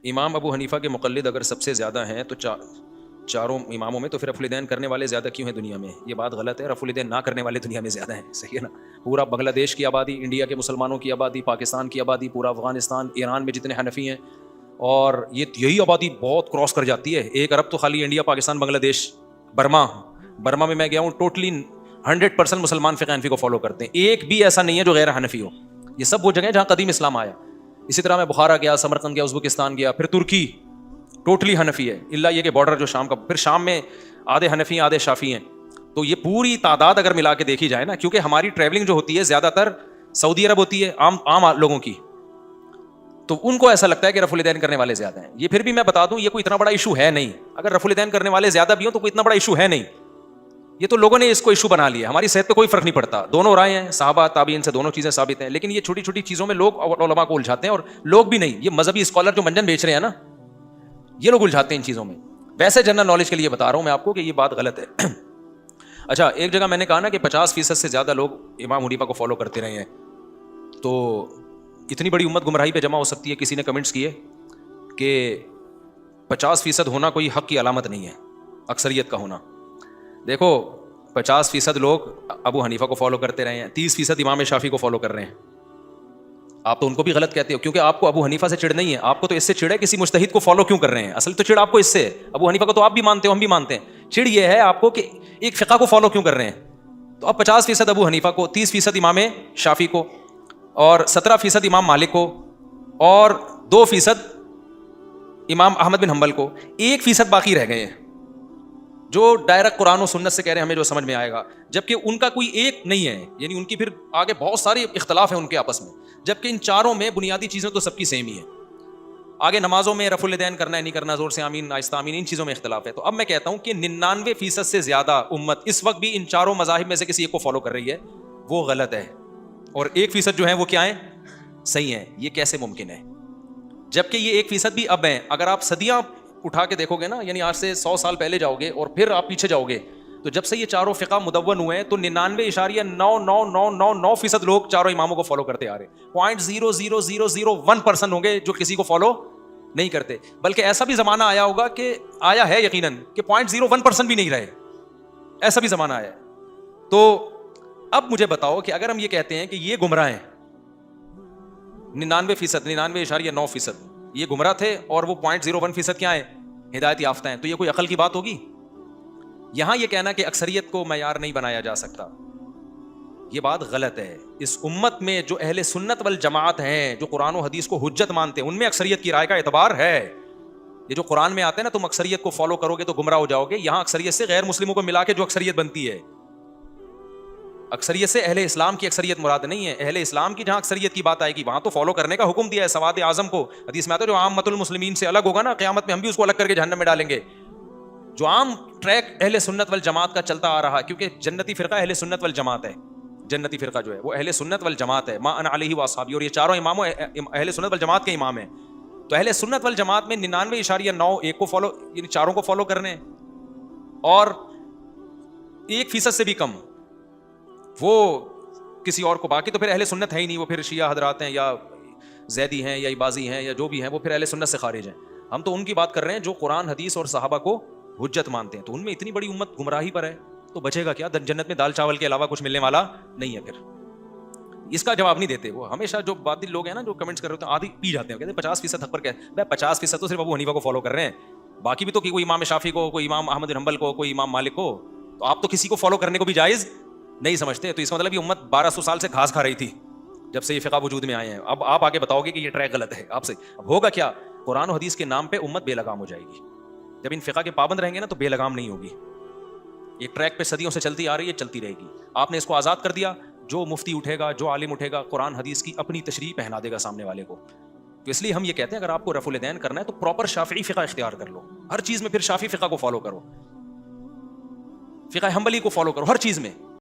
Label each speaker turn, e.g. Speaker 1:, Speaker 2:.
Speaker 1: امام ابو حنیفہ کے مقلد اگر سب سے زیادہ ہیں تو چاروں اماموں میں، تو پھر رفع الیدین کرنے والے زیادہ کیوں ہیں دنیا میں؟ یہ بات غلط ہے، رفع الیدین نہ کرنے والے دنیا میں زیادہ ہیں، صحیح ہے نا؟ پورا بنگلہ دیش کی آبادی، انڈیا کے مسلمانوں کی آبادی، پاکستان کی آبادی، پورا افغانستان، ایران میں جتنے حنفی ہیں، اور یہی آبادی بہت کراس کر جاتی ہے 1 ارب تو خالی انڈیا، پاکستان، بنگلہ دیش، برما میں گیا ہوں، ٹوٹلی 100% مسلمان فقہ حنفی کو فالو کرتے ہیں، ایک بھی ایسا نہیں ہے جو غیر حنفی ہو، یہ سب وہ جگہ جہاں قدیم اسلام آیا۔ اسی طرح میں بخارا گیا، سمرقند گیا، ازبکستان گیا، پھر ترکی ٹوٹلی حنفی ہے، اللہ یہ کہ بارڈر جو شام کا، پھر شام میں آدھے حنفی ہیں آدھے شافی ہیں، تو یہ پوری تعداد اگر ملا کے دیکھی جائے نا، کیونکہ ہماری ٹریولنگ جو ہوتی ہے زیادہ تر سعودی عرب ہوتی ہے عام لوگوں کی، تو ان کو ایسا لگتا ہے کہ رفع الیدین کرنے والے زیادہ ہیں۔ یہ پھر بھی میں بتا دوں یہ کوئی اتنا بڑا ایشو ہے نہیں، اگر رفع الیدین کرنے والے زیادہ بھی ہوں تو کوئی اتنا بڑا ایشو ہے نہیں، یہ تو لوگوں نے اس کو ایشو بنا لیا، ہماری صحت پہ کوئی فرق نہیں پڑتا، دونوں رائے ہیں، صحابہ تابعین سے دونوں چیزیں ثابت ہیں، لیکن یہ چھوٹی چھوٹی چیزوں میں لوگ علماء کو الجھاتے ہیں، اور لوگ بھی نہیں، یہ مذہبی اسکالر جو منجن بیچ رہے ہیں نا، یہ لوگ الجھاتے ہیں ان چیزوں میں۔ ویسے جنرل نالج کے لیے بتا رہا ہوں میں آپ کو کہ یہ بات غلط ہے۔ اچھا، ایک جگہ میں نے کہا نا کہ 50% سے زیادہ لوگ امام حنیفہ کو فالو کرتے رہے ہیں، تو اتنی بڑی امت گمراہی پہ جمع ہو سکتی ہے؟ کسی نے کمنٹس کیے کہ 50% ہونا کوئی حق کی علامت نہیں ہے، اکثریت کا ہونا۔ دیکھو 50% لوگ ابو حنیفہ کو فالو کرتے رہے ہیں، 30% امام شافعی کو فالو کر رہے ہیں، آپ تو ان کو بھی غلط کہتے ہو، کیونکہ آپ کو ابو حنیفہ سے چڑ نہیں ہے، آپ کو تو اس سے چڑ ہے کسی مجتہد کو فالو کیوں کر رہے ہیں، اصل تو چڑ آپ کو اس سے ہے، ابو حنیفہ کو تو آپ بھی مانتے ہو ہم بھی مانتے ہیں، چڑ یہ ہے آپ کو کہ ایک فقہ کو فالو کیوں کر رہے ہیں۔ تو اب 50% ابو حنیفہ کو، 30% امام شافعی کو، اور 17% امام مالک کو، اور 2% امام احمد بن حنبل کو، 1% باقی رہ گئے ہیں جو ڈائریکٹ قرآن و سنت سے کہہ رہے ہیں ہمیں جو سمجھ میں آئے گا، جبکہ ان کا کوئی ایک نہیں ہے، یعنی ان کی پھر آگے بہت سارے اختلاف ہیں ان کے آپس میں، جبکہ ان چاروں میں بنیادی چیزیں تو سب کی سیم ہی ہیں۔ آگے نمازوں میں رفع الیدین کرنا ہے نہیں کرنا، زور سے آمین آہستہ آمین، ان چیزوں میں اختلاف ہے۔ تو اب میں کہتا ہوں کہ 99% سے زیادہ امت اس وقت بھی ان چاروں مذاہب میں سے کسی ایک کو فالو کر رہی ہے، وہ غلط ہے، اور 1% جو ہے وہ کیا ہے؟ صحیح ہے۔ یہ کیسے ممکن ہے؟ جبکہ یہ 1% بھی اب ہیں، اگر آپ صدیاں اٹھا کے دیکھو گے نا، یعنی آج سے 100 سال پہلے جاؤ گے اور پھر آپ پیچھے جاؤ گے، تو جب سے یہ چاروں فقہ مدون ہوئے ہیں تو 99.99999% لوگ چاروں اماموں کو فالو کرتے آ رہے ہیں، 0.00001% ہوں گے جو کسی کو فالو نہیں کرتے، بلکہ ایسا بھی زمانہ آیا ہوگا کہ آیا ہے یقیناً کہ 0.01% بھی نہیں رہے، ایسا بھی زمانہ آیا ہے۔ تو اب مجھے بتاؤ کہ اگر ہم یہ کہتے ہیں کہ یہ گمراہ ہیں 99.9% یہ گمراہ تھے، اور وہ 0.01% کیا ہے؟ ہدایت یافتہ ہیں، تو یہ کوئی عقل کی بات ہوگی؟ یہاں یہ کہنا کہ اکثریت کو معیار نہیں بنایا جا سکتا، یہ بات غلط ہے۔ اس امت میں جو اہل سنت والجماعت ہیں، جو قرآن و حدیث کو حجت مانتے ہیں، ان میں اکثریت کی رائے کا اعتبار ہے۔ یہ جو قرآن میں آتے ہیں نا تم اکثریت کو فالو کرو گے تو گمراہ ہو جاؤ گے، یہاں اکثریت سے غیر مسلموں کو ملا کے جو اکثریت بنتی ہے، اکثریت سے اہل اسلام کی اکثریت مراد نہیں ہے۔ اہل اسلام کی جہاں اکثریت کی بات آئے گی وہاں تو فالو کرنے کا حکم دیا ہے۔ سواد اعظم کو حدیث میں آتا ہے جو عامۃ المسلمین سے الگ ہوگا نا، قیامت میں ہم بھی اس کو الگ کر کے جہنم میں ڈالیں گے۔ جو عام ٹریک اہل سنت والجماعت کا چلتا آ رہا، کیونکہ جنتی فرقہ اہل سنت والجماعت ہے، جنتی فرقہ جو ہے وہ اہل سنت والجماعت ہے، ما انا علیہ واصحابی، اور یہ چاروں اماموں اہل سنت والجماعت کے امام ہیں۔ تو اہل سنت والجماعت میں 99.91 کو فالو، یعنی چاروں کو فالو کرنے ہیں، اور 1% سے بھی کم وہ کسی اور کو، باقی تو پھر اہل سنت ہے ہی نہیں، وہ پھر شیعہ حضرات ہیں یا زیدی ہیں یا عباضی ہیں یا جو بھی ہیں، وہ پھر اہل سنت سے خارج ہیں۔ ہم تو ان کی بات کر رہے ہیں جو قرآن حدیث اور صحابہ کو حجت مانتے ہیں، تو ان میں اتنی بڑی امت گمراہی پر ہے تو بچے گا کیا؟ جنت میں دال چاول کے علاوہ کچھ ملنے والا نہیں ہے۔ پھر اس کا جواب نہیں دیتے وہ، ہمیشہ جو باطل لوگ ہیں نا جو کمنٹس کر رہے ہوتے ہیں آدھی پی جاتے ہیں، کہتے ہیں 50% حق پر کیا ہے؟ بھائی 50% تو صرف ابو حنیفہ کو فالو کر رہے ہیں، باقی بھی تو کوئی امام شافعی کو، کوئی امام احمد بن حنبل کو، کوئی امام مالک کو، تو آپ تو کسی کو فالو کرنے کو بھی جائز نہیں سمجھتے۔ تو اس کا مطلب یہ امت 1200 سال سے گھاس کھا رہی تھی جب سے یہ فقہ وجود میں آئے ہیں۔ اب آپ آگے بتاؤ گے کہ یہ ٹریک غلط ہے آپ سے، اب ہوگا کیا؟ قرآن و حدیث کے نام پہ امت بے لگام ہو جائے گی۔ جب ان فقہ کے پابند رہیں گے نا تو بے لگام نہیں ہوگی، ایک ٹریک پہ صدیوں سے چلتی آ رہی ہے، چلتی رہے گی۔ آپ نے اس کو آزاد کر دیا، جو مفتی اٹھے گا، جو عالم اٹھے گا، قرآن حدیث کی اپنی تشریح پہنا دے گا سامنے والے کو۔ تو اس لیے ہم یہ کہتے ہیں اگر آپ کو رفع الیدین کرنا ہے تو پراپر شافعی فقہ اختیار کر لو، ہر چیز میں پھر شافعی فقہ کو فالو کرو، فقہ حنبلی کو فالو کرو ہر چیز میں۔